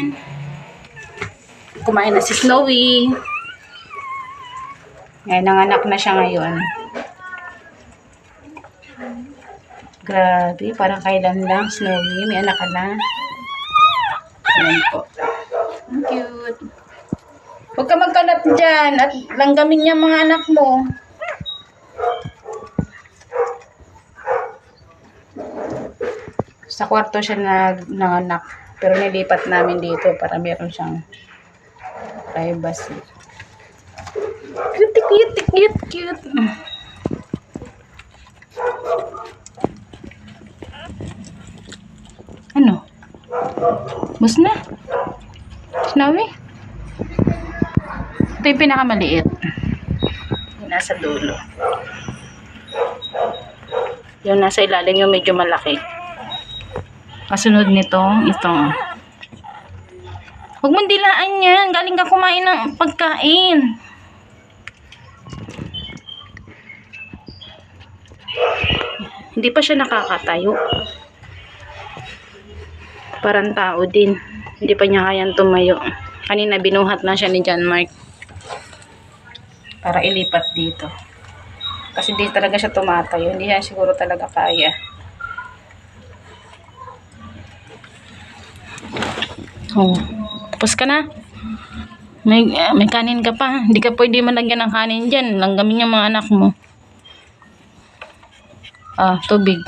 Ayan. Kumain na si Snowy. Ayan, nanganak na siya ngayon. Grabe, parang kailan lang, Snowy. May anak ka na. Ayan po. Ang cute. Huwag ka magkalat dyan at langgamin niya mga anak mo. Sa kwarto siya nanganak. Pero nilipat namin dito para meron siyang privacy. Cute, cute, cute, cute. Ano? Bus na? Snowy? Ito yung pinakamaliit. Yung nasa dulo. Yung nasa ilalim yung medyo malaki. Kasunod nito, itong. Huwag mong dilaan yan. Galing ka kumain ng pagkain. Hindi pa siya nakakatayo. Parang tao din. Hindi pa niya kayang tumayo. Kanina binuhat na siya ni John Mark. Para ilipat dito. Kasi hindi talaga siya tumatayo. Hindi siya siguro talaga kaya. Oh, tapos ka na. May kanin ka pa. Hindi ka pwede malagyan ng kanin dyan. Langgamin yung mga anak mo. Ah, tubig.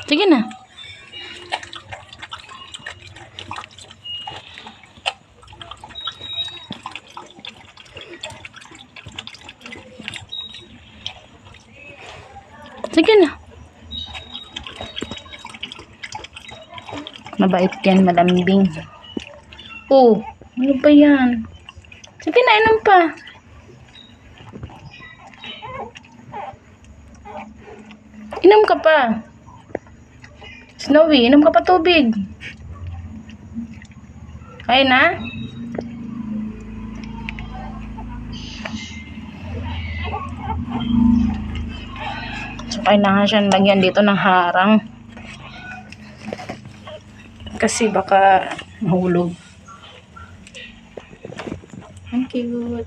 Sige na. Sige na. Mabait yan, malambing. Oh, ano ba yan? Sige na, inom pa. Inom ka pa. Snowy, inom ka pa tubig. Kaya na? So, kailangan siyang lagyan dito ng harang. Kasi baka mahulog. Ang cute.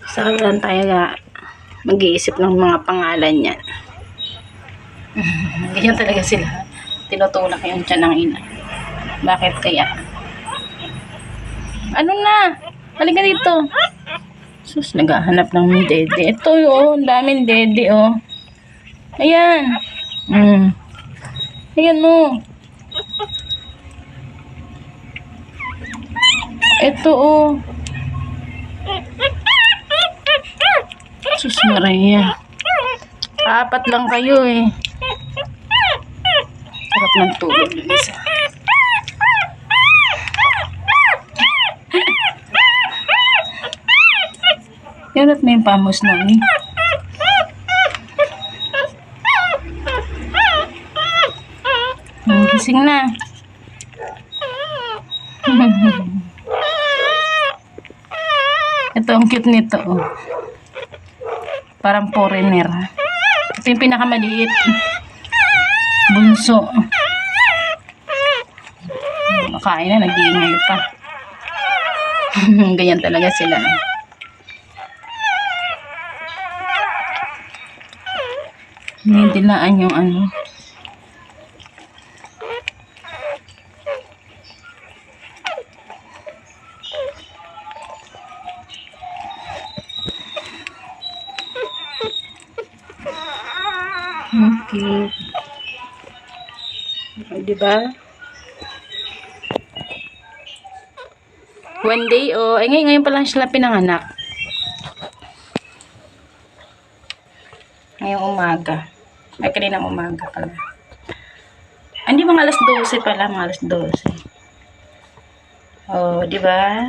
Saka lang tayo mag-iisip ng mga pangalan yan. Ganyan talaga sila. Tinutulak yung tiyan ng ina. Bakit kaya? Ano na? Halika dito. Sus, naghahanap ng dede. Ito yun. Daming dede, oh. Ayan. Ayan mo. Ito oh. Sus Maria. Apat lang kayo eh. Sarap ng tulog yung isa. Yan at may pamos na eh. Gising na. Ito ang cute nito. Oh. Parang foreigner. Ito yung pinakamaliit. Bunso. Makain na, nag-iingay pa. Ganyan talaga sila. Hindi dilaan yung ano. Okay. Diba? One day, oh. Ay, ngayon pa lang sila pinanganak. Ngayong umaga. Ay, kaninang umaga pala. Hindi, mga alas 12 pala. Mga alas 12. Oh, diba?